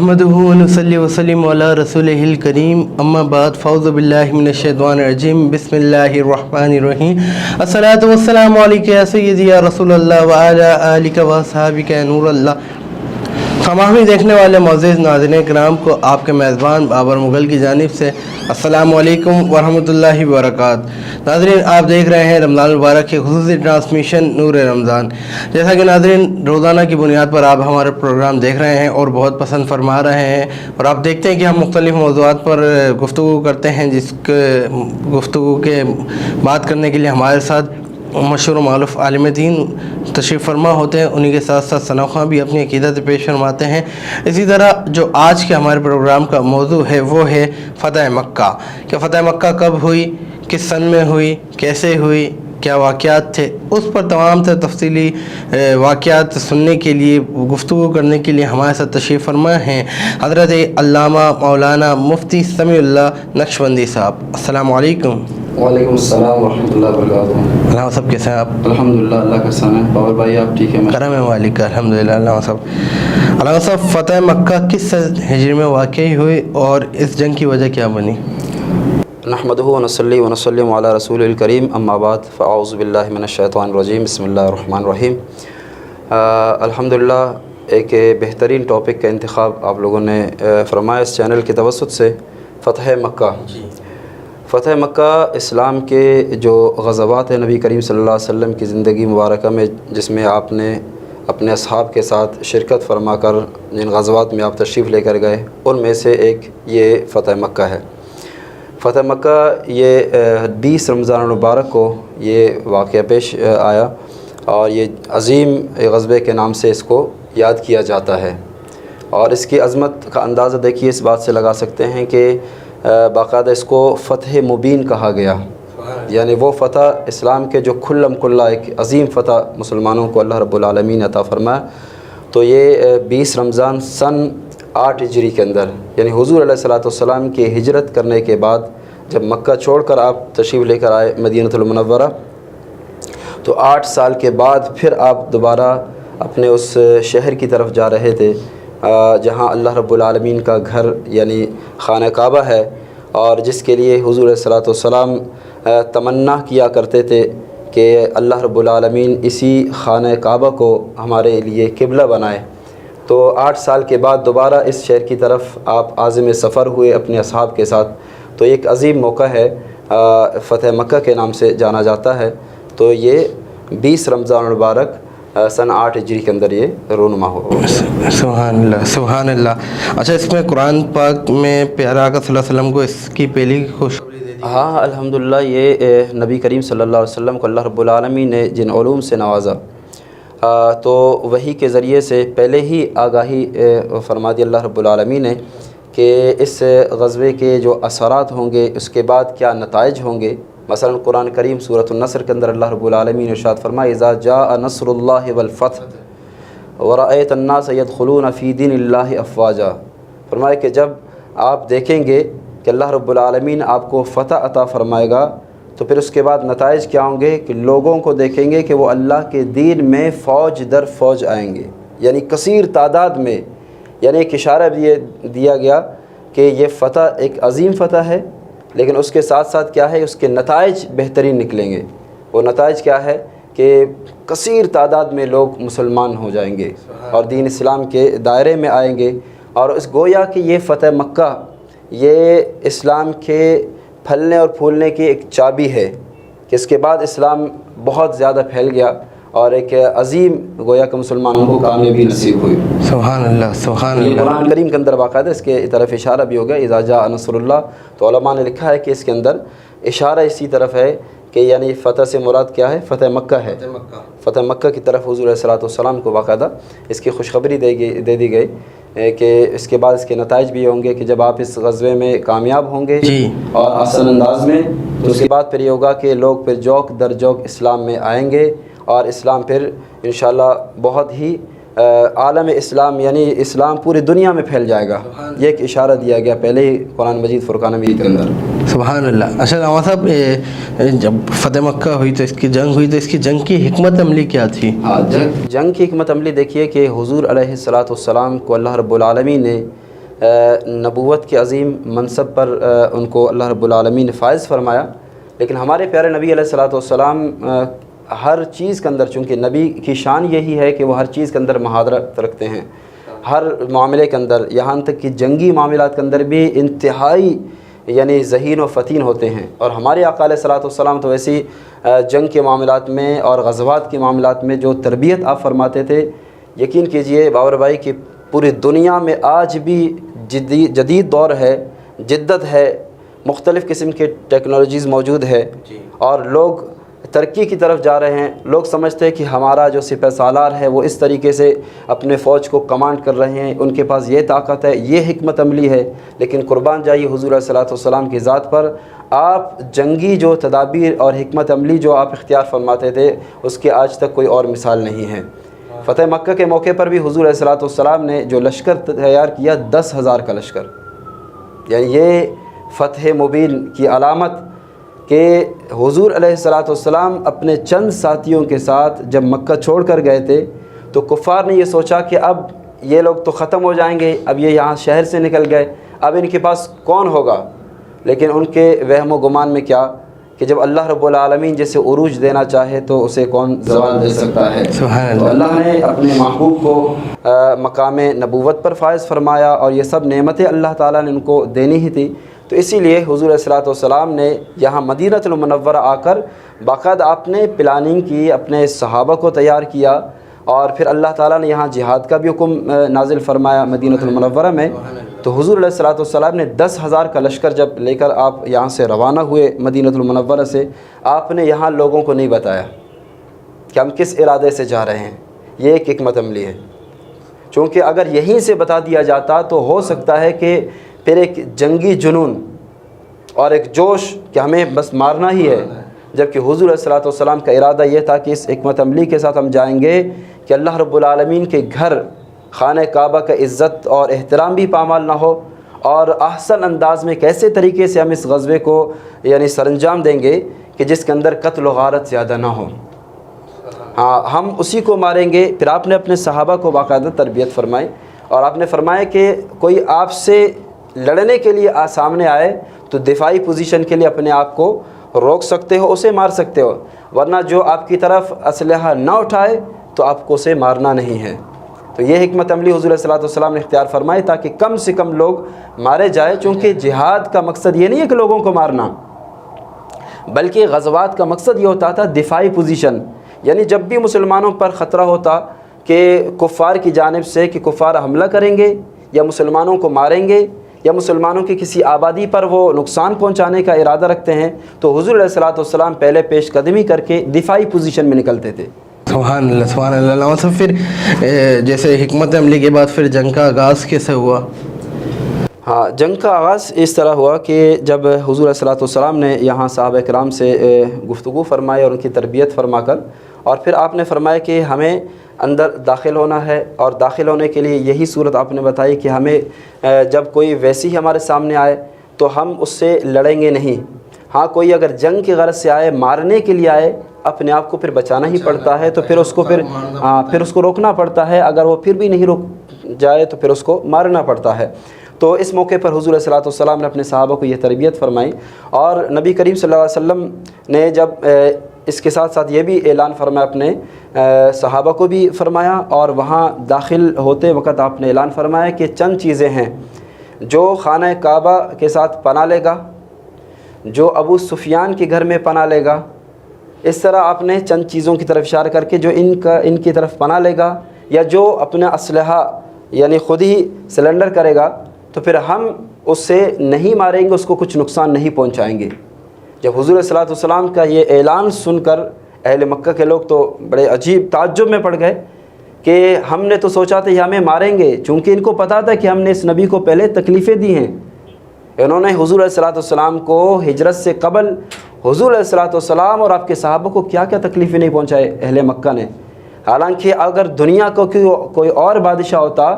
نحمده ونصلي وسلم على رسوله الكريم اما بعد فاعوذ بالله من الشیطان الرجیم بسم اللہ الرحمن الرحیم الصلاۃ والسلام علیک یا سیدی یا رسول اللہ وعلی آلک واصحابک یا نور اللہ۔ تمامی دیکھنے والے معزز ناظرین کرام کو آپ کے میزبان بابر مغل کی جانب سے السلام علیکم ورحمۃ اللہ وبرکاتہ۔ ناظرین آپ دیکھ رہے ہیں رمضان المبارک کی خصوصی ٹرانسمیشن نور رمضان۔ جیسا کہ ناظرین روزانہ کی بنیاد پر آپ ہمارے پروگرام دیکھ رہے ہیں اور بہت پسند فرما رہے ہیں، اور آپ دیکھتے ہیں کہ ہم مختلف موضوعات پر گفتگو کرتے ہیں، جس گفتگو کے بات کرنے کے لیے ہمارے ساتھ مشہور و معروف عالم دین تشریف فرما ہوتے ہیں، انہی کے ساتھ ساتھ ثنا خواں بھی اپنی عقیدت پیش فرماتے ہیں۔ اسی طرح جو آج کے ہمارے پروگرام کا موضوع ہے وہ ہے فتح مکہ، کہ فتح مکہ کب ہوئی، کس سن میں ہوئی، کیسے ہوئی، کیا واقعات تھے، اس پر تمام سے تفصیلی واقعات سننے کے لیے، گفتگو کرنے کے لیے ہمارے ساتھ تشریف فرما ہیں حضرت علامہ مولانا مفتی سمیع اللہ نقشبندی صاحب۔ السلام علیکم۔ وعلیکم السلام ورحمۃ اللہ وبرکاتہ۔ علامہ صاحب کیسے ہیں آپ؟ الحمدللہ اللہ کا احسان ہے۔ باور بھائی آپ ٹھیک ہیں؟ کرم ہے مالک کا الحمدللہ۔ علامہ صاحب فتح مکہ کس ہجری میں واقع ہوئی اور اس جنگ کی وجہ کیا بنی؟ نحمدہ ونصلی ونسلم علی رسول الکریم اما بعد فاعوذ باللہ من الشیطان الرجیم بسم اللہ الرحمن الرحیم۔ الحمدللہ ایک بہترین ٹاپک کا انتخاب آپ لوگوں نے فرمایا اس چینل کے توسط سے، فتح مکہ۔ فتح مکہ اسلام کے جو غزوات ہیں نبی کریم صلی اللہ علیہ وسلم کی زندگی مبارکہ میں، جس میں آپ نے اپنے اصحاب کے ساتھ شرکت فرما کر جن غزوات میں آپ تشریف لے کر گئے، ان میں سے ایک یہ فتح مکہ ہے۔ فتح مکہ یہ 20 رمضان المبارک کو یہ واقعہ پیش آیا، اور یہ عظیم غزوے کے نام سے اس کو یاد کیا جاتا ہے، اور اس کی عظمت کا اندازہ دیکھیے اس بات سے لگا سکتے ہیں کہ باقاعدہ اس کو فتح مبین کہا گیا، یعنی وہ فتح اسلام کے جو کھلم کھلا ایک عظیم فتح مسلمانوں کو اللہ رب العالمین عطا فرمایا۔ تو یہ 20 رمضان سن 8 ہجری کے اندر، یعنی حضور علیہ الصلوۃ والسلام کی ہجرت کرنے کے بعد جب مکہ چھوڑ کر آپ تشریف لے کر آئے مدینہ المنورہ، تو 8 سال کے بعد پھر آپ دوبارہ اپنے اس شہر کی طرف جا رہے تھے جہاں اللہ رب العالمین کا گھر یعنی خانہ کعبہ ہے، اور جس کے لیے حضور علیہ الصلوۃ والسلام تمنا کیا کرتے تھے کہ اللہ رب العالمین اسی خانہ کعبہ کو ہمارے لیے قبلہ بنائے۔ تو 8 سال کے بعد دوبارہ اس شہر کی طرف آپ عازم سفر ہوئے اپنے اصحاب کے ساتھ، تو ایک عظیم موقع ہے، فتح مکہ کے نام سے جانا جاتا ہے۔ تو یہ 20 رمضان المبارک سن 8 ہجری کے اندر یہ رونما ہو۔ سبحان اللہ سبحان اللہ۔ اچھا، اس میں قرآن پاک میں پیارا آقا صلی اللہ علیہ وسلم کو اس کی پہلی خوشخبری دے دی؟ ہاں الحمدللہ، یہ نبی کریم صلی اللہ علیہ وسلم کو اللہ رب العالمین نے جن علوم سے نوازا، تو وحی کے ذریعے سے پہلے ہی آگاہی فرما دی اللہ رب العالمین نے کہ اس غزوے کے جو اثرات ہوں گے، اس کے بعد کیا نتائج ہوں گے۔ مثلا قرآن کریم سورۃ النصر کے اندر اللہ رب العالمین نے ارشاد فرمایا اذا جاء نصر اللہ والفتح ورأیت الناس یدخلون فی دین اللہ افواجا، فرمایا کہ جب آپ دیکھیں گے کہ اللہ رب العالمین آپ کو فتح عطا فرمائے گا، تو پھر اس کے بعد نتائج کیا ہوں گے کہ لوگوں کو دیکھیں گے کہ وہ اللہ کے دین میں فوج در فوج آئیں گے، یعنی کثیر تعداد میں۔ یعنی ایک اشارہ بھی یہ دیا گیا کہ یہ فتح ایک عظیم فتح ہے، لیکن اس کے ساتھ ساتھ کیا ہے، اس کے نتائج بہترین نکلیں گے۔ وہ نتائج کیا ہے کہ کثیر تعداد میں لوگ مسلمان ہو جائیں گے اور دین اسلام کے دائرے میں آئیں گے، اور اس گویا کہ یہ فتح مکہ یہ اسلام کے پھلنے اور پھولنے کی ایک چابی ہے کہ اس کے بعد اسلام بہت زیادہ پھیل گیا اور ایک عظیم گویا کہ مسلمانوں کو کامیابی نصیب ہوئی۔ سبحان اللہ سبحان اللہ۔ قرآن کریم کے اندر باقاعدہ اس کے طرف اشارہ بھی ہو گیا اذا جاء نصر اللہ، تو علماء نے لکھا ہے کہ اس کے اندر اشارہ اسی طرف ہے کہ یعنی فتح سے مراد کیا ہے، فتح مکہ ہے۔ فتح مکہ کی طرف حضور علیہ الصلوۃ والسلام کو باقاعدہ اس کی خوشخبری دے دی گئی کہ اس کے بعد اس کے نتائج بھی ہوں گے کہ جب آپ اس غزوے میں کامیاب ہوں گے اور احسن انداز میں، تو اس کے بعد پھر یہ ہوگا کہ لوگ پھر جوک در جوک اسلام میں آئیں گے، اور اسلام پھر انشاءاللہ بہت ہی عالم اسلام یعنی اسلام پوری دنیا میں پھیل جائے گا۔ یہ ایک اشارہ دیا گیا پہلے ہی قرآن مجید فرقان حمید کے اندر۔ سبحان اللہ۔ اچھا علامہ صاحب، جب فتح مکہ ہوئی تو اس کی جنگ ہوئی، تو اس کی جنگ کی حکمت عملی کیا تھی؟ جنگ کی حکمت عملی دیکھیے کہ حضور علیہ الصلوۃ والسلام کو اللہ رب العالمین نے نبوت کے عظیم منصب پر ان کو اللہ رب العالمین نے فائز فرمایا، لیکن ہمارے پیارے نبی علیہ الصلوۃ والسلام ہر چیز کے اندر، چونکہ نبی کی شان یہی ہے کہ وہ ہر چیز کے اندر مہارت رکھتے ہیں، ہر معاملے کے اندر، یہاں تک کہ جنگی معاملات کے اندر بھی انتہائی یعنی ذہین و فتین ہوتے ہیں۔ اور ہمارے آقا علیہ الصلوۃ والسلام تو ویسی جنگ کے معاملات میں اور غزوات کے معاملات میں جو تربیت آپ فرماتے تھے، یقین کیجئے باور بھائی کہ پوری دنیا میں آج بھی جدید دور ہے، جدت ہے، مختلف قسم کے ٹیکنالوجیز موجود ہے، اور لوگ ترقی کی طرف جا رہے ہیں۔ لوگ سمجھتے ہیں کہ ہمارا جو سپہ سالار ہے وہ اس طریقے سے اپنے فوج کو کمانڈ کر رہے ہیں، ان کے پاس یہ طاقت ہے، یہ حکمت عملی ہے، لیکن قربان جائیے حضور علیہ الصلوۃ والسلام کی ذات پر، آپ جنگی جو تدابیر اور حکمت عملی جو آپ اختیار فرماتے تھے اس کے آج تک کوئی اور مثال نہیں ہے۔ فتح مکہ کے موقع پر بھی حضور علیہ الصلوۃ والسلام نے جو لشکر تیار کیا 10,000 کا لشکر، یعنی یہ فتح مبین کی علامت کہ حضور علیہ الصلوۃ والسلام اپنے چند ساتھیوں کے ساتھ جب مکہ چھوڑ کر گئے تھے تو کفار نے یہ سوچا کہ اب یہ لوگ تو ختم ہو جائیں گے، اب یہ یہاں شہر سے نکل گئے، اب ان کے پاس کون ہوگا؟ لیکن ان کے وہم و گمان میں کیا کہ جب اللہ رب العالمین جیسے عروج دینا چاہے تو اسے کون زوال دے سکتا ہے۔ تو اللہ نے اپنے محبوب کو مقام نبوت پر فائز فرمایا، اور یہ سب نعمتیں اللہ تعالیٰ نے ان کو دینی ہی تھی، تو اسی لیے حضور علیہ الصلوۃ والسلام نے یہاں مدینہ المنورہ آ کر باقاعدہ آپ نے پلاننگ کی، اپنے صحابہ کو تیار کیا، اور پھر اللہ تعالیٰ نے یہاں جہاد کا بھی حکم نازل فرمایا مدینہ المنورہ میں۔ تو حضور علیہ الصلوۃ والسلام نے 10,000 کا لشکر جب لے کر آپ یہاں سے روانہ ہوئے مدینہ المنورہ سے، آپ نے یہاں لوگوں کو نہیں بتایا کہ ہم کس ارادے سے جا رہے ہیں، یہ ایک حکمت عملی ہے، چونکہ اگر یہیں سے بتا دیا جاتا تو ہو سکتا ہے کہ پھر ایک جنگی جنون اور ایک جوش کہ ہمیں بس مارنا ہی ہے، جبکہ حضور علیہ الصلوۃ والسلام کا ارادہ یہ تھا کہ اس حکمت عملی کے ساتھ ہم جائیں گے کہ اللہ رب العالمین کے گھر خانہ کعبہ کا عزت اور احترام بھی پامال نہ ہو، اور احسن انداز میں کیسے طریقے سے ہم اس غزوے کو یعنی سر انجام دیں گے کہ جس کے اندر قتل و غارت زیادہ نہ ہو، ہاں ہم اسی کو ماریں گے۔ پھر آپ نے اپنے صحابہ کو باقاعدہ تربیت فرمائی، اور آپ نے فرمایا کہ کوئی آپ سے لڑنے کے لیے سامنے آئے تو دفاعی پوزیشن کے لیے اپنے آپ کو روک سکتے ہو، اسے مار سکتے ہو، ورنہ جو آپ کی طرف اسلحہ نہ اٹھائے تو آپ کو اسے مارنا نہیں ہے۔ تو یہ حکمت عملی حضور علیہ الصلوۃ والسلام نے اختیار فرمائی تاکہ کم سے کم لوگ مارے جائے، چونکہ جہاد کا مقصد یہ نہیں ہے کہ لوگوں کو مارنا، بلکہ غزوات کا مقصد یہ ہوتا تھا دفاعی پوزیشن، یعنی جب بھی مسلمانوں پر خطرہ ہوتا کہ کفار کی جانب سے کہ کفار حملہ کریں گے یا مسلمانوں کو ماریں گے یا مسلمانوں کی کسی آبادی پر وہ نقصان پہنچانے کا ارادہ رکھتے ہیں، تو حضور علیہ الصلوۃ والسلام پہلے پیش قدمی کر کے دفاعی پوزیشن میں نکلتے تھے۔ سبحان اللہ سبحان اللہ۔ اور سب پھر جیسے حکمت عملی کے بعد پھر جنگ کا آغاز کیسے ہوا؟ ہاں، جنگ کا آغاز اس طرح ہوا کہ جب حضور علیہ الصلوۃ والسلام نے یہاں صحابہ کرام سے گفتگو فرمائی اور ان کی تربیت فرما کر، اور پھر آپ نے فرمایا کہ ہمیں اندر داخل ہونا ہے، اور داخل ہونے کے لیے یہی صورت آپ نے بتائی کہ ہمیں جب کوئی ویسی ہمارے سامنے آئے تو ہم اس سے لڑیں گے نہیں، ہاں کوئی اگر جنگ کی غرض سے آئے، مارنے کے لیے آئے، اپنے آپ کو پھر بچانا ہی پڑتا ہے، تو پھر اس کو پھر اس کو روکنا پڑتا ہے، اگر وہ پھر بھی نہیں رک جائے تو پھر اس کو مارنا پڑتا ہے۔ تو اس موقع پر حضور علیہ الصلوۃ والسلام نے اپنے صحابہ کو یہ تربیت فرمائی، اور نبی کریم صلی اللہ علیہ وسلم نے جب اس کے ساتھ ساتھ یہ بھی اعلان فرمایا، اپنے صحابہ کو بھی فرمایا، اور وہاں داخل ہوتے وقت آپ نے اعلان فرمایا کہ چند چیزیں ہیں جو خانہ کعبہ کے ساتھ پناہ لے گا، جو ابو سفیان کے گھر میں پناہ لے گا، اس طرح آپ نے چند چیزوں کی طرف اشارہ کر کے جو ان کی طرف پناہ لے گا یا جو اپنا اسلحہ یعنی خود ہی سلنڈر کرے گا تو پھر ہم اس سے نہیں ماریں گے، اس کو کچھ نقصان نہیں پہنچائیں گے۔ جب حضور صلی اللہ علیہ وسلم کا یہ اعلان سن کر اہل مکہ کے لوگ تو بڑے عجیب تعجب میں پڑ گئے کہ ہم نے تو سوچا تھا یہ ہمیں ماریں گے، چونکہ ان کو پتہ تھا کہ ہم نے اس نبی کو پہلے تکلیفیں دی ہیں۔ انہوں نے حضور علیہ السلام کو ہجرت سے قبل حضور علیہ السلام اور آپ کے صحابہ کو کیا کیا تکلیفیں نہیں پہنچائے اہل مکہ نے، حالانکہ اگر دنیا کو کوئی اور بادشاہ ہوتا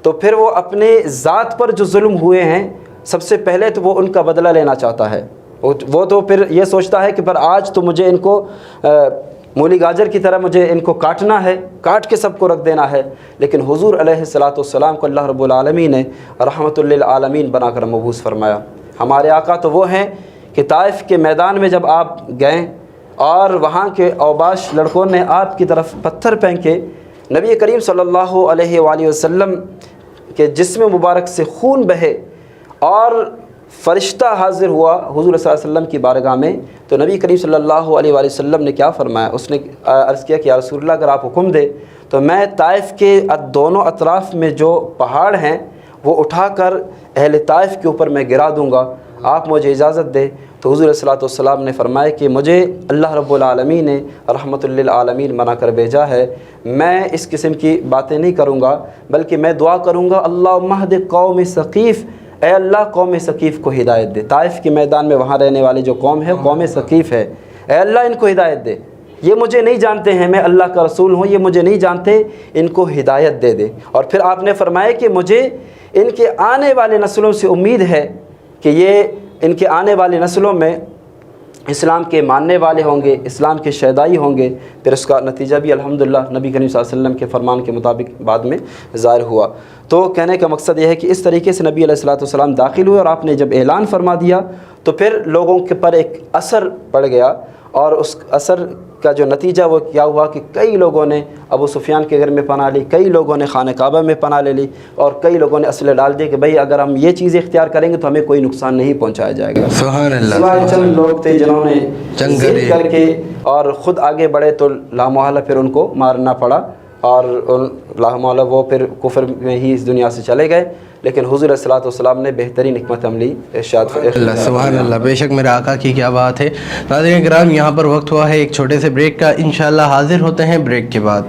تو پھر وہ اپنے ذات پر جو ظلم ہوئے ہیں سب سے پہلے تو وہ ان کا بدلہ لینا چاہتا ہے، وہ تو پھر یہ سوچتا ہے کہ پر آج تو مجھے ان کو مولی گاجر کی طرح مجھے ان کو کاٹنا ہے، کاٹ کے سب کو رکھ دینا ہے، لیکن حضور علیہ الصلاۃ والسلام کو اللہ رب العالمین نے رحمۃ للعالمین بنا کر مبعوث فرمایا۔ ہمارے آقا تو وہ ہیں کہ طائف کے میدان میں جب آپ گئے اور وہاں کے اوباش لڑکوں نے آپ کی طرف پتھر پھینکے، نبی کریم صلی اللہ علیہ وآلہ وسلم کے جسم مبارک سے خون بہے اور فرشتہ حاضر ہوا حضور صلی اللہ علیہ وسلم کی بارگاہ میں، تو نبی کریم صلی اللہ علیہ وآلہ وسلم نے کیا فرمایا؟ اس نے عرض کیا کہ یا رسول اللہ اگر آپ حکم دے تو میں طائف کے دونوں اطراف میں جو پہاڑ ہیں وہ اٹھا کر اہل طائف کے اوپر میں گرا دوں گا، آپ مجھے اجازت دے۔ تو حضور صلی اللہ علیہ وسلم نے فرمایا کہ مجھے اللہ رب العالمین نے رحمۃ للعالمین بنا کر بھیجا ہے، میں اس قسم کی باتیں نہیں کروں گا، بلکہ میں دعا کروں گا اللہم اہد قوم ثقیف، اے اللہ قوم ثقیف کو ہدایت دے۔ طائف کے میدان میں وہاں رہنے والی جو قوم ہے قوم ثقیف ہے، اے اللہ ان کو ہدایت دے، یہ مجھے نہیں جانتے ہیں، میں اللہ کا رسول ہوں، یہ مجھے نہیں جانتے، ان کو ہدایت دے دے۔ اور پھر آپ نے فرمایا کہ مجھے ان کے آنے والے نسلوں سے امید ہے کہ یہ ان کے آنے والی نسلوں میں اسلام کے ماننے والے ہوں گے، اسلام کے شیدائی ہوں گے۔ پھر اس کا نتیجہ بھی الحمدللہ نبی کریم صلی اللہ علیہ وسلم کے فرمان کے مطابق بعد میں ظاہر ہوا۔ تو کہنے کا مقصد یہ ہے کہ اس طریقے سے نبی علیہ الصلوۃ والسلام داخل ہوئے اور آپ نے جب اعلان فرما دیا تو پھر لوگوں کے پر ایک اثر پڑ گیا، اور اس اثر کا جو نتیجہ وہ کیا ہوا کہ کئی لوگوں نے ابو سفیان کے گھر میں پناہ لی، کئی لوگوں نے خانہ کعبہ میں پناہ لے لی، اور کئی لوگوں نے اسلحے ڈال دیے کہ بھئی اگر ہم یہ چیزیں اختیار کریں گے تو ہمیں کوئی نقصان نہیں پہنچایا جائے گا۔ سبحان اللہ۔ سوائے چند لوگ تھے جنہوں نے ضد کر کے اور خود آگے بڑھے تو لامحالہ پھر ان کو مارنا پڑا، اور لامحالہ وہ پھر کفر میں ہی اس دنیا سے چلے گئے، لیکن حضور علیہ الصلوۃ والسلام نے بہترین حکمت عملی ارشاد اللہ سبحان اللہ، بے شک میرے آقا کی کیا بات ہے۔ ناظرین کرام یہاں پر وقت ہوا ہے ایک چھوٹے سے بریک کا، انشاءاللہ حاضر ہوتے ہیں بریک کے بعد۔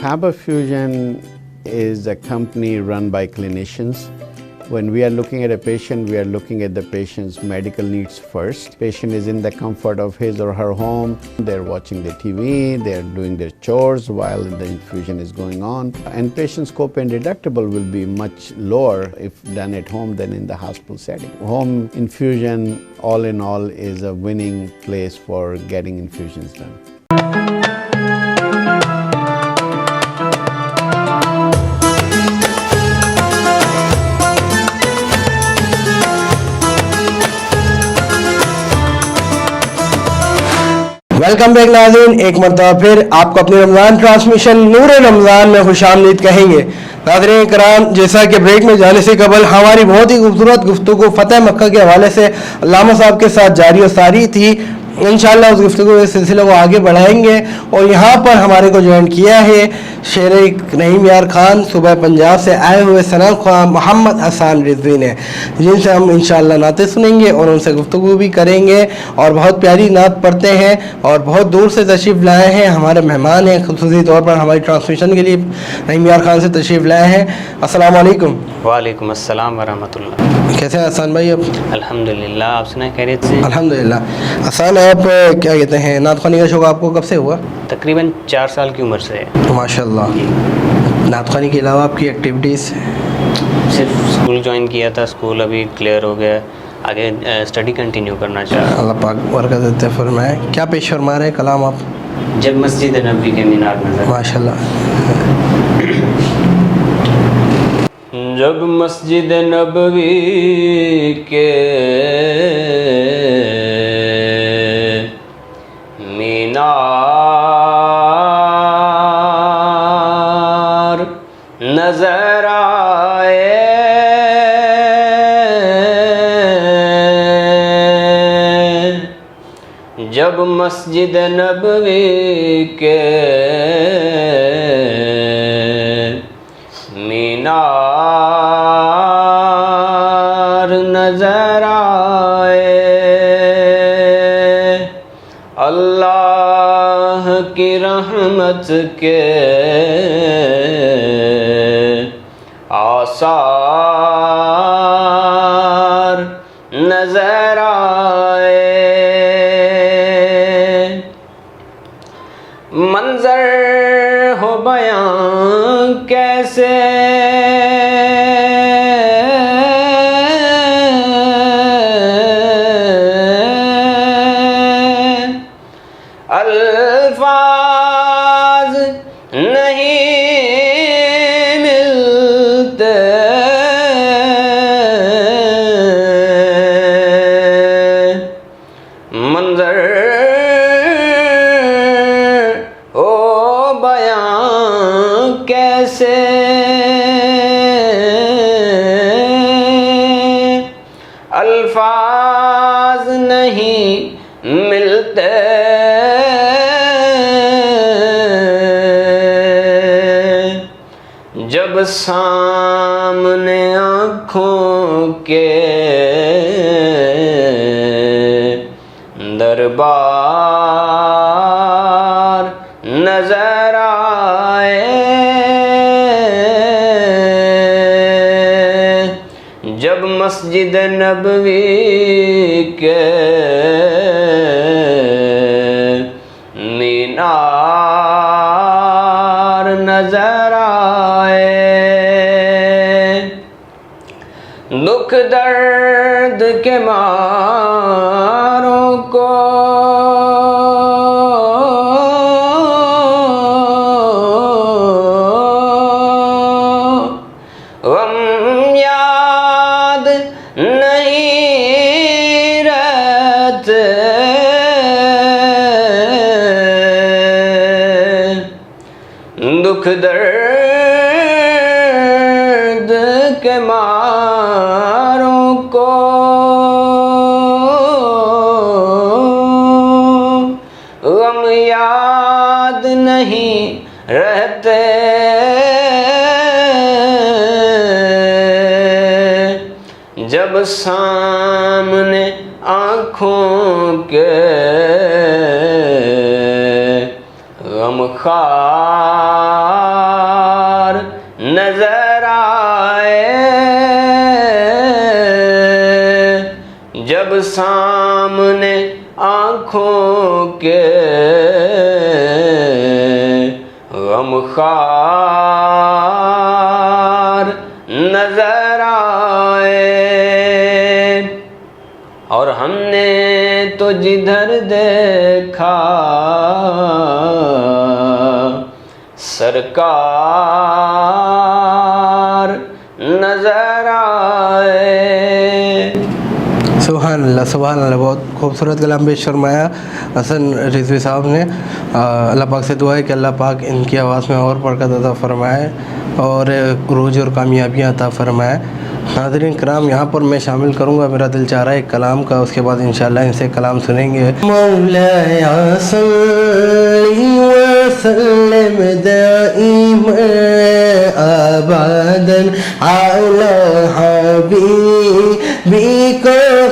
Faber Fusion is a company run by clinicians. When we are looking at a patient, we are looking at the patient's medical needs first. Patient is in the comfort of his or her home. They're watching the TV, they're doing their chores while the infusion is going on. And patient's copay and deductible will be much lower if done at home than in the hospital setting. Home infusion, all in all, is a winning place for getting infusions done. Welcome back ناظرین، ایک مرتبہ پھر آپ کو اپنی رمضان transmission نور رمضان میں خوش آمدید کہیں گے۔ ناظرین کرام، جیسا کہ بریک میں جانے سے قبل ہماری بہت ہی خوبصورت گفتگو فتح مکہ کے حوالے سے علامہ صاحب کے ساتھ جاری و ساری تھی، انشاءاللہ اس گفتگو کے سلسلے کو آگے بڑھائیں گے۔ اور یہاں پر ہمارے کو جوائن کیا ہے شیر نعیم یار خان، صوبہ پنجاب سے آئے ہوئے ثنا خواہ محمد حسان رضوی نے، جن سے ہم انشاءاللہ نعتیں سنیں گے اور ان سے گفتگو بھی کریں گے، اور بہت پیاری نعت پڑھتے ہیں اور بہت دور سے تشریف لائے ہیں، ہمارے مہمان ہیں، خصوصی طور پر ہماری ٹرانسمیشن کے لیے نعیم یار خان سے تشریف لائے ہیں۔ السلام علیکم۔ وعلیکم السلام ورحمۃ اللہ۔ کیسے ہیں حسان بھائی؟ اب الحمدللہ، آپ سنائیں خیریت سے؟ الحمدللہ۔ حسان، آپ کیا کہتے ہیں، نعت خوانی کا شوق آپ کو کب سے ہوا؟ تقریباً 4 سال کی عمر سے ہے۔ ماشاء اللہ۔ نعت خوانی کے علاوہ آپ کی ایکٹیویٹیز؟ صرف اسکول جوائن کیا تھا، اسکول ابھی کلیئر ہو گیا، آگے اسٹڈی کنٹینیو کرنا چاہ رہا ہوں۔ اللہ پاک برکت عطا فرمائے۔ کیا پیش فرما رہے ہیں کلام آپ؟ جب مسجد نبوی کے مینار نظر، ماشاء اللہ۔ جب مسجد نبوی کے مینار نظر آئے، جب مسجد نبوی کے مینار نظر آئے، اللہ کی رحمت کے آثار نظر آئے، الفاظ نہیں ملتے منظر او بیان کیسے الفاظ نہیں ملتے جب سامنے آنکھوں کے دربار نظر آئے جب مسجد نبوی کے مینار نظر آئے دکھ درد کے ماروں کو غم یاد نہیں رہتے دکھ درد کے ماروں کو غم یاد نہیں رہتے جب سامنے آنکھوں کے غمخوار نظر آئے جب سامنے آنکھوں کے غمخوار نظر آئے اور ہم نے تو جدھر دیکھا سرکار نظر آئے. سبحان اللہ سبحان اللہ. بہت خوبصورت کلام پیش فرمایا حسن رضوی صاحب نے. اللہ پاک سے دعا ہے کہ اللہ پاک ان کی آواز میں اور برکت عطا فرمائے اور عروج اور کامیابیاں عطا فرمائے. ناظرین کرام یہاں پر میں شامل کروں گا, میرا دل چاہ رہا ہے ایک کلام کا, اس کے بعد انشاءاللہ ان سے کلام سنیں گے. مولاي صلی وسلم دائما ابدا على حبيبك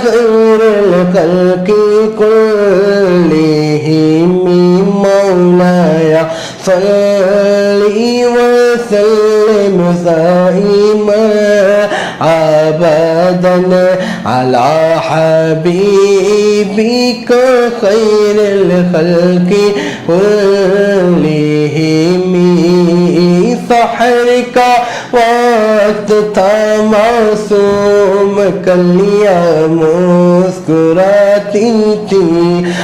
خير الخلق كلهم. مولاي صلی وسلم دائما ابدا على حبيبك خير الخلق كلهم. سحر کا وقت تھا معصوم کلیاں مسکراتی تھی,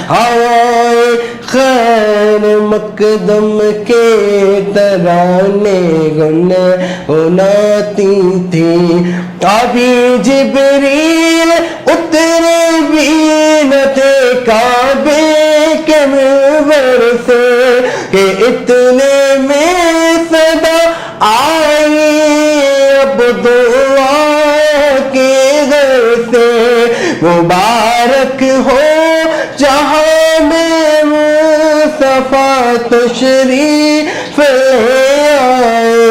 ہوائیں خیر مقدم کے ترانے گنگناتی تھی. ابھی جبریل اترے بھی نہ تھے کعبے کے منبر سے کہ اتنے میں صدا آئی عبداللہ کے گھر سے. مبارک ہو جہاں میں مصطفیٰ تشریف لے آئے,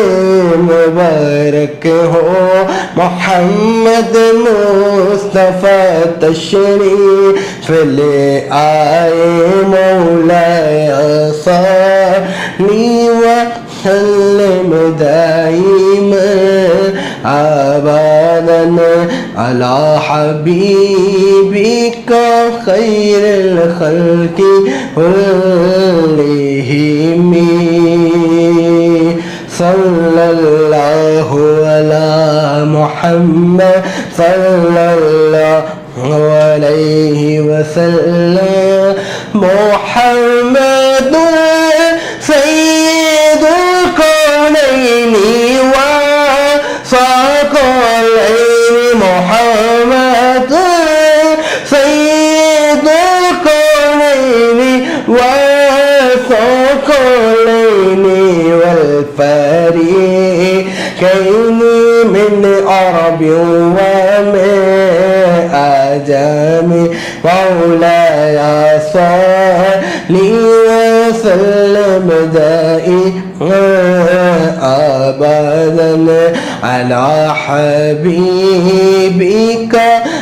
مبارک ہو محمد مصطفیٰ تشریف لے آئے. مولاي صلی وسلم دائما ابدا على حبيبك خير الخلق كلهم. صلی اللہ علی محمد صلی اللہ علیہ وسلم محمد سید الکونین وثقلین محمد سید الکونین وثقلین والفریقین من عرب ومن أعجم مولاي صل وسلم دائما أبدا على حبيبك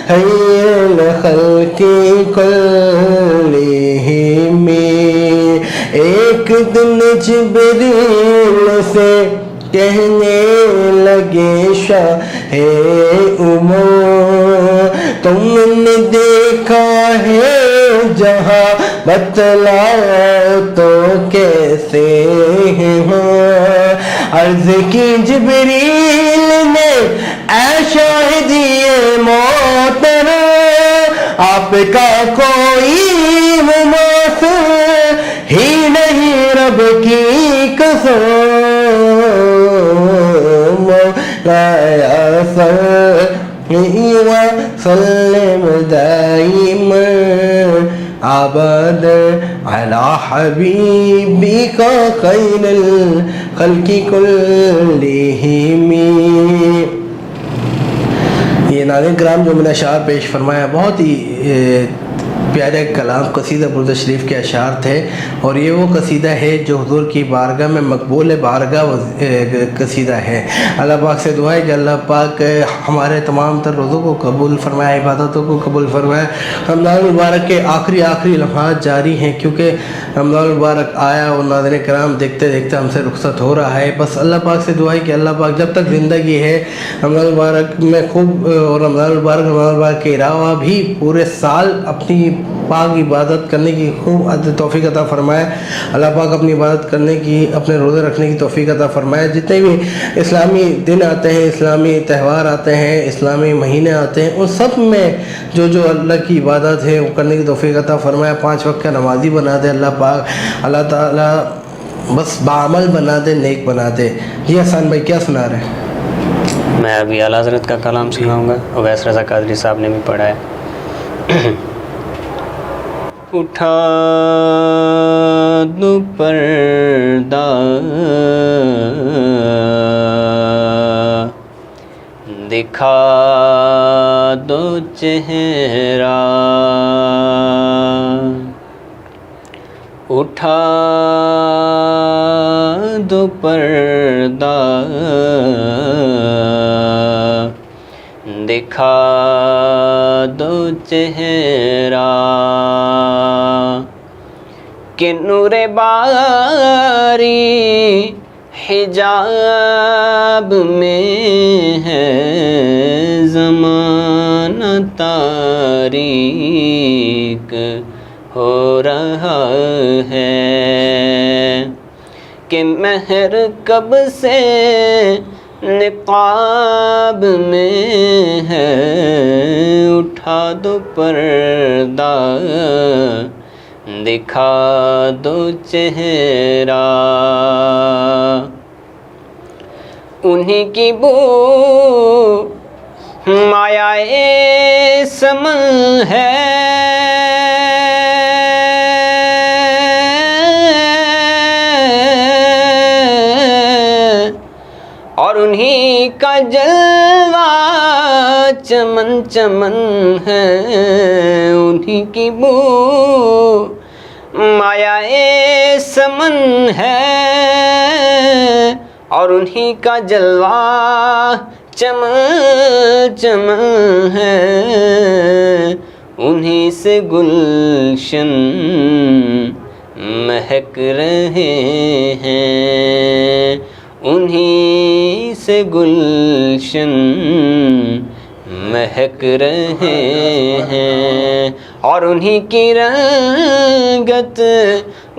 خير الخلق كلهم. ایک دن جبریل سے کہنے لگے شاہ امور تم نے دیکھا ہے جہاں بتلا تو کیسے ہوں. عرض کی جبریل نے اے شاہدی محترم آپ کا کوئی مماثل ہی نہیں رب کی قسم. مولاي صل وسلم دائما أبدا على حبيبك خير الخلق كلهم. یہ ناظرین کرام جو میں نے اشعار پیش فرمایا بہت ہی پیارے کلام قصیدہ برد شریف کے اشعار تھے، اور یہ وہ قصیدہ ہے جو حضور کی بارگاہ میں مقبول بارگاہ قصیدہ ہے. اللہ پاک سے دعا ہے کہ اللہ پاک ہمارے تمام تر روزوں کو قبول فرمائے، عبادتوں کو قبول فرمائے. رمضان المبارک کے آخری لمحات جاری ہیں، کیونکہ رمضان المبارک آیا اور ناظرین کرام دیکھتے دیکھتے ہم سے رخصت ہو رہا ہے. بس اللہ پاک سے دعا ہے کہ اللہ پاک جب تک زندگی ہے رمضان المبارک میں خوب، اور رمضان المبارک کے علاوہ بھی پورے سال اپنی پاک عبادت کرنے کی خوب توفیق عطا فرمائے. اللہ پاک اپنی عبادت کرنے کی، اپنے روزے رکھنے کی توفیق عطا فرمائے. جتنے بھی اسلامی دن آتے ہیں، اسلامی تہوار آتے ہیں، اسلامی مہینے آتے ہیں، ان سب میں جو اللہ کی عبادت ہے وہ کرنے کی توفیق عطا فرمائے. 5 وقت کا نمازی بنا دے اللہ پاک، اللہ تعالیٰ بس بعمل بنا دے، نیک بنا دے. جی حسان بھائی کیا سنا رہے ہیں؟ میں ابھی اعلیٰ حضرت کا کلام سناؤں گا، اویس رضا قادری صاحب نے بھی پڑھا ہے. اٹھا دو پردہ دکھا دو چہرہ، اٹھا دو پردہ دکھا دو چہرہ، کہ نور باری حجاب میں ہے زمانہ تاریک ہو رہا ہے، کہ مہر کب سے نقاب میں ہے، اٹھا دو پردہ دکھا دو چہرہ. انہی کی بو مایا سمن ہے، اور انہی کا جلوہ چمن چمن ہے. انہی کی بو مایا سمن ہے، اور انہی کا جلوہ چمن چمن ہے. انہی سے گلشن مہک رہے ہیں، انہی سے گلشن مہک رہے ہیں، اور انہی کی رنگت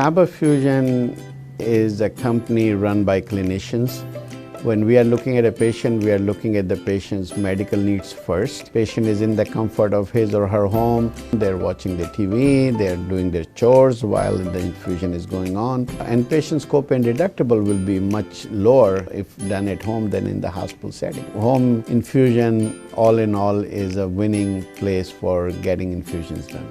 Faber Fusion is a company run by clinicians. When we are looking at a patient, we are looking at the patient's medical needs first. Patient is in the comfort of his or her home. They're watching the TV, they're doing their chores while the infusion is going on. And patient's copay deductible will be much lower if done at home than in the hospital setting. Home infusion, all in all, is a winning place for getting infusions done.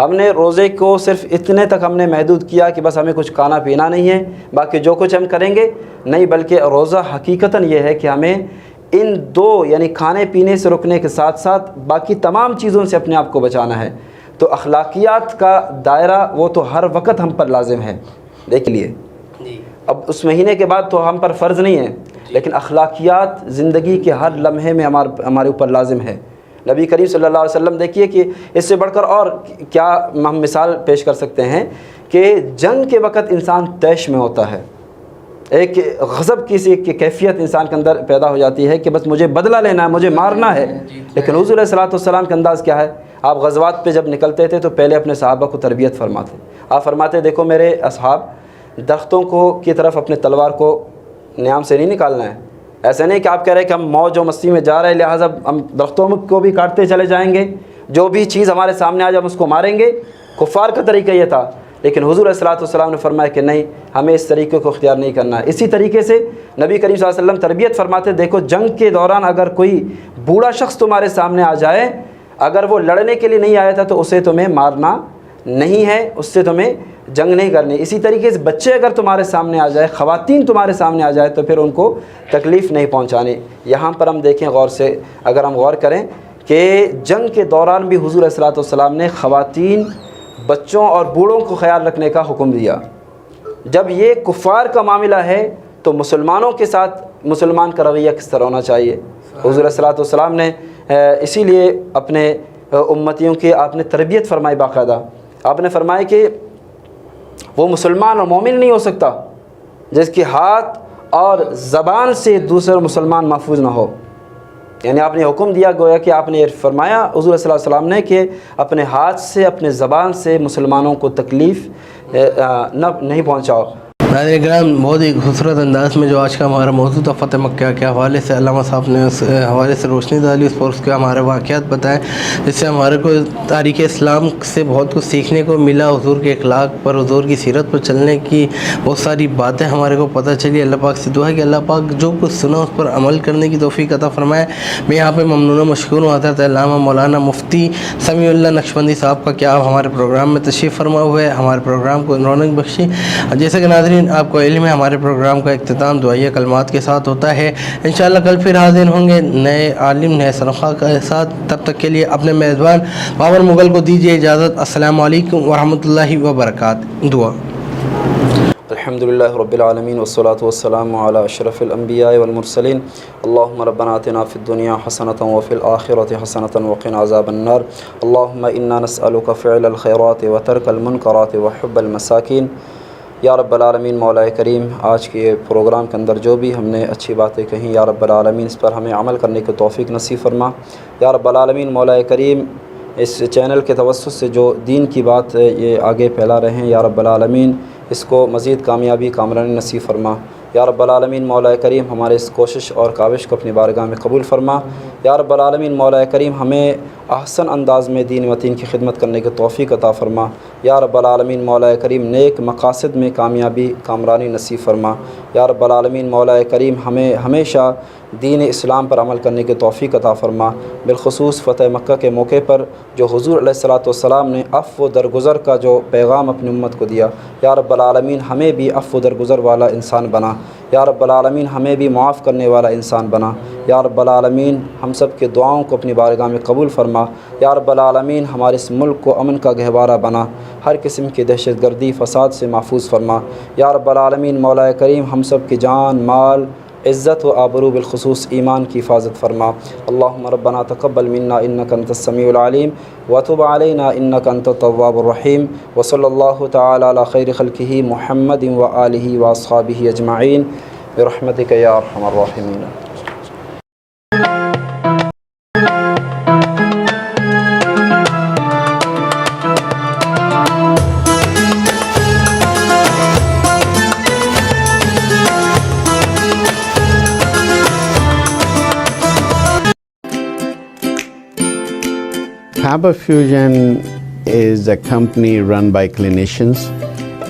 ہم نے روزے کو صرف اتنے تک ہم نے محدود کیا کہ بس ہمیں کچھ کھانا پینا نہیں ہے، باقی جو کچھ ہم کریں گے نہیں، بلکہ روزہ حقیقتاً یہ ہے کہ ہمیں ان دو یعنی کھانے پینے سے رکنے کے ساتھ ساتھ باقی تمام چیزوں سے اپنے آپ کو بچانا ہے۔ تو اخلاقیات کا دائرہ وہ تو ہر وقت ہم پر لازم ہے۔ دیکھ لیے اب اس مہینے کے بعد تو ہم پر فرض نہیں ہے، لیکن اخلاقیات زندگی کے ہر لمحے میں ہمارے اوپر لازم ہے۔ نبی کریم صلی اللہ علیہ وسلم دیکھیے کہ اس سے بڑھ کر اور کیا ہم مثال پیش کر سکتے ہیں کہ جنگ کے وقت انسان طیش میں ہوتا ہے، ایک غضب کی سی کیفیت انسان کے اندر پیدا ہو جاتی ہے کہ بس مجھے بدلہ لینا ہے، مجھے مارنا ہے، لیکن حضور علیہ الصلوۃ والسلام کا انداز کیا ہے؟ آپ غزوات پہ جب نکلتے تھے تو پہلے اپنے صحابہ کو تربیت فرماتے، آپ فرماتے دیکھو میرے اصحاب، درختوں کی طرف اپنے تلوار کو نیام سے نہیں نکالنا ہے۔ ایسا نہیں کہ آپ کہہ رہے کہ ہم موج و مستی میں جا رہے ہیں لہٰذا ہم درختوں کو بھی کاٹتے چلے جائیں گے، جو بھی چیز ہمارے سامنے آ جائے ہم اس کو ماریں گے۔ کفار کا طریقہ یہ تھا، لیکن حضور علیہ الصلوۃ والسلام نے فرمایا کہ نہیں، ہمیں اس طریقے کو اختیار نہیں کرنا ہے۔ اسی طریقے سے نبی کریم صلی اللہ علیہ وسلم تربیت فرماتے، دیکھو جنگ کے دوران اگر کوئی بوڑھا شخص تمہارے سامنے آ جائے، اگر وہ لڑنے کے لیے نہیں آیا تھا تو اسے تمہیں مارنا نہیں ہے، اس سے تمہیں جنگ نہیں کرنی۔ اسی طریقے سے بچے اگر تمہارے سامنے آ جائے، خواتین تمہارے سامنے آ جائے تو پھر ان کو تکلیف نہیں پہنچانی۔ یہاں پر ہم دیکھیں غور سے، اگر ہم غور کریں کہ جنگ کے دوران بھی حضور علیہ الصلوۃ والسلام نے خواتین، بچوں اور بوڑھوں کو خیال رکھنے کا حکم دیا۔ جب یہ کفار کا معاملہ ہے تو مسلمانوں کے ساتھ مسلمان کا رویہ کس طرح ہونا چاہیے؟ حضور علیہ الصلوۃ والسلام نے اسی لیے اپنے امتیوں کی آپ نے تربیت فرمائی باقاعدہ۔ آپ نے فرمایا کہ وہ مسلمان اور مومن نہیں ہو سکتا جس کے ہاتھ اور زبان سے دوسرے مسلمان محفوظ نہ ہو۔ یعنی آپ نے حکم دیا، گویا کہ آپ نے فرمایا حضور صلی اللہ علیہ وسلم نے کہ اپنے ہاتھ سے، اپنے زبان سے مسلمانوں کو تکلیف نہیں پہنچاؤ۔ ناظرین کرام، بہت ہی خوبصورت انداز میں جو آج کا ہمارا موضوع تھا فتح مکہ کے حوالے سے علامہ صاحب نے اس حوالے سے روشنی ڈالی، اس پر اس کے ہمارے واقعات بتائے، جس سے ہمارے کو تاریخ اسلام سے بہت کچھ سیکھنے کو ملا، حضور کے اخلاق پر، حضور کی سیرت پر چلنے کی بہت ساری باتیں ہمارے کو پتہ چلی۔ اللہ پاک سے دعا ہے کہ اللہ پاک جو کچھ سنا اس پر عمل کرنے کی توفیق عطا فرمائے۔ میں یہاں پہ ممنون و مشکور ہوں حضرت علامہ مولانا مفتی سمیع اللہ نقشبندی صاحب کا کہ آپ ہمارے پروگرام میں تشریف فرما ہوئے، ہمارے پروگرام کو رونق بخشی۔ جیسے کہ ناظرین آپ کو علم ہے، ہمارے پروگرام کا اختتام دعائیہ کلمات کے ساتھ ہوتا ہے۔ انشاءاللہ کل پھر حاضر ہوں گے نئے عالم، نئے سرخواہ کے ساتھ۔ تب تک کے لیے اپنے میزبان بابر مغل کو دیجیے اجازت۔ السلام علیکم ورحمۃ اللہ وبرکاتہ۔ دعا۔ الحمدللہ رب العالمین والصلاة والسلام علی اشرف الانبیاء والمرسلین، اللہم ربنا آتنا فی الدنیا حسنۃ وفی الآخرۃ حسنۃ وقنا عذاب النار، اللہم انا نسألک فعل الخیرات وترک المنکرات وحب المساکین۔ یا رب العالمین مولا کریم، آج کے پروگرام کے اندر جو بھی ہم نے اچھی باتیں کہیں یا رب العالمین اس پر ہمیں عمل کرنے کی توفیق نصیب فرما۔ یا رب العالمین مولا کریم، اس چینل کے توسط سے جو دین کی بات یہ آگے پھیلا رہے ہیں، یا رب العالمین اس کو مزید کامیابی کامرانی نصیب فرما۔ یا رب العالمین مولا کریم، ہمارے اس کوشش اور کاوش کو اپنی بارگاہ میں قبول فرما۔ یا رب العالمین مولا کریم، ہمیں احسن انداز میں دین و دین کی خدمت کرنے کی توفیق عطا فرما۔ یا رب العالمین مولا کریم، نیک مقاصد میں کامیابی کامرانی نصیب فرما۔ یا رب العالمین مولا کریم، ہمیں ہمیشہ دین اسلام پر عمل کرنے کی توفیق عطا فرما۔ بالخصوص فتح مکہ کے موقع پر جو حضور علیہ الصلوۃ والسلام نے عفو و درگزر کا جو پیغام اپنی امت کو دیا، یا رب العالمین ہمیں بھی عفو و درگزر والا انسان بنا۔ یا رب العالمین ہمیں بھی معاف کرنے والا انسان بنا۔ یا رب العالمین ہم سب کے دعاؤں کو اپنی بارگاہ میں قبول فرما۔ یا رب العالمین ہمارے اس ملک کو امن کا گہوارہ بنا، ہر قسم کی دہشت گردی فساد سے محفوظ فرما۔ یا رب العالمین مولا کریم ہم سب کی جان، مال، عزت و آبرو بالخصوص ایمان کی حفاظت فرما۔ اللہم ربنا تقبل منا انک انت السمیع العلیم وتب علینا انک انت التواب الرحیم، وصلی اللہ تعالی علی خیر خلقہ محمد وآلہ واصحابہ اجمعین برحمتک یا ارحم الراحمین۔ Faber Fusion is a company run by clinicians.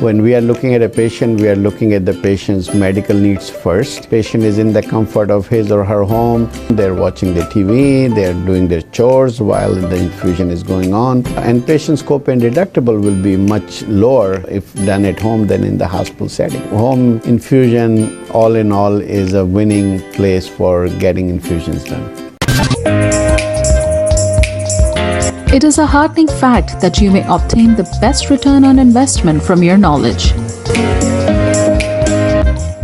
When we are looking at a patient, we are looking at the patient's medical needs first. Patient is in the comfort of his or her home. They're watching the TV, they're doing their chores while the infusion is going on. And patient's copay and deductible will be much lower if done at home than in the hospital setting. Home infusion, all in all, is a winning place for getting infusions done. It is a heartening fact that you may obtain the best return on investment from your knowledge.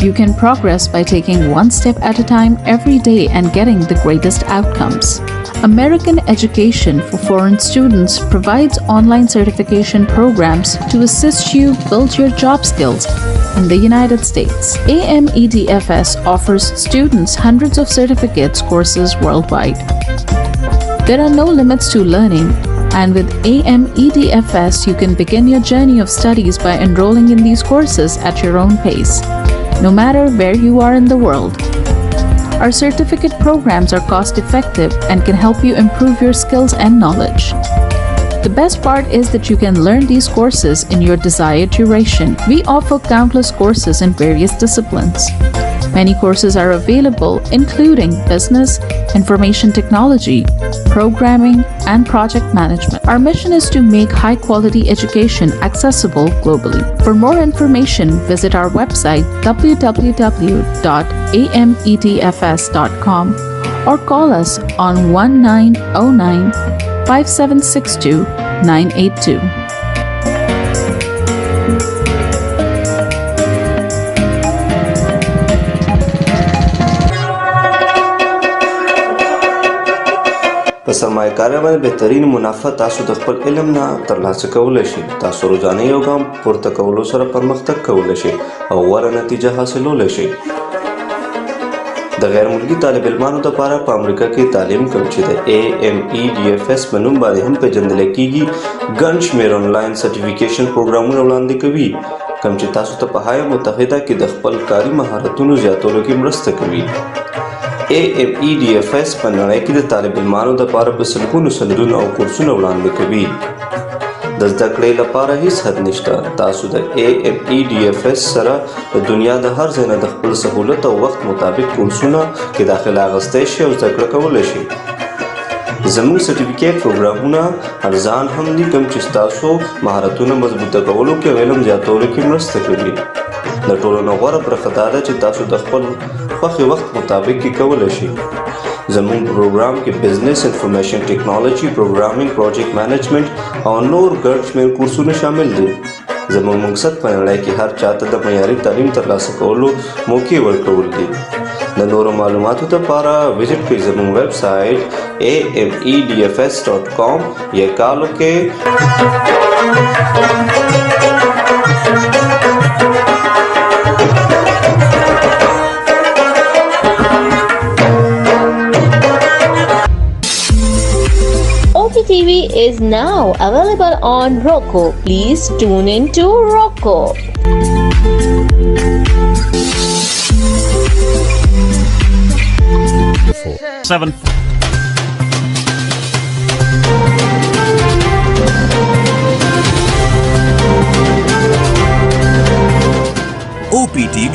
You can progress by taking one step at a time every day and getting the greatest outcomes. American Education for Foreign Students provides online certification programs to assist you build your job skills in the United States. AMEDFS offers students hundreds of certificates courses worldwide. There are no limits to learning, and with AMEDFS, you can begin your journey of studies by enrolling in these courses at your own pace, no matter where you are in the world. Our certificate programs are cost-effective and can help you improve your skills and knowledge. The best part is that you can learn these courses in your desired duration. We offer countless courses in various disciplines. Many courses are available, including business, information technology, programming, and project management. Our mission is to make high-quality education accessible globally. For more information, visit our website www.amedfs.com or call us on 1909-5762-982. په سرمایه‌کارۍ باندې بهترین منافع تاسو د خپل علم نه ترلاسه کولی شئ. تاسو روزانه you ګام پورته کولو سره پرمختګ کولی شئ او غوره نتیجه حاصلولی شئ. د غیر ملکي طالب علمانو لپاره په امریکا کې تعلیم کوم چې د AMEDFS په نوم باندې هم پیژندل کیږي ګڼ شمېر آنلاین سرټیفیکیشن پروګرامونه وړاندې کوي کوم چې تاسو ته په هایه متحده کې د خپل کاري مهارتونو زیاتولو کې مرسته کوي. AMEDFS په نړۍ کې د طالب علمانو لپاره په سلګونو سندونه او کورسونه وړاندې کوي. د زده کړې لپاره هیڅ حد نشته. تاسو د AMEDFS سره د دنیا د هر ځای نه د خپل سهولت او وخت مطابق کورسونه کې داخله اخیستی شئ او زده کړه کولی شئ. زموږ سرټیفیکیټ پروګرامونه ارزان هم دي کوم چې ستاسو مهارتونه مضبوطه کولو کې او علم زیاتولو کې مرسته کوي. د ټولو نه غوره برخه دا ده چې تاسو د خپل خوښې وخت مطابق کې کولی شئ. زموږ پروګرام کې بزنس، انفارمیشن ټیکنالوجي، پروګرامینګ، پروجیکټ مینجمنټ او نور ګڼ شمېر کورسونه شامل دي. زموږ مقصد په نړۍ کې هر چاته د معیاري تعلیم ترلاسه کولو موقع ورکول دي. د نورو معلوماتو لپاره وزټ کړئ زموږ ویب سایټ amedfs.com یا کال وکړئ. TV is now available on Roku. Please tune in to Roku. 7. OPTV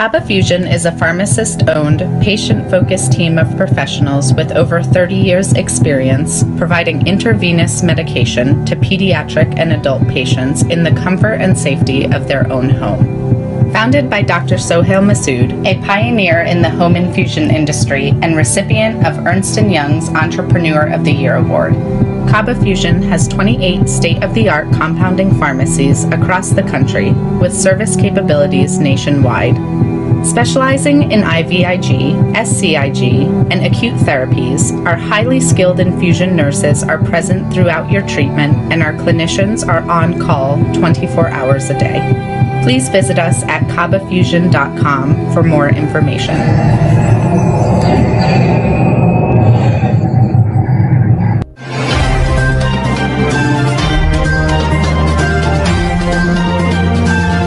Kaba Fusion is a pharmacist-owned, patient-focused team of professionals with over 30 years' experience providing intravenous medication to pediatric and adult patients in the comfort and safety of their own home. Founded by Dr. Sohail Masood, a pioneer in the home infusion industry and recipient of Ernst & Young's Entrepreneur of the Year Award, Kaba Fusion has 28 state-of-the-art compounding pharmacies across the country with service capabilities nationwide. Specializing in IVIG, SCIG, and acute therapies, our highly skilled infusion nurses are present throughout your treatment and our clinicians are on call 24 hours a day. Please visit us at kabafusion.com for more information.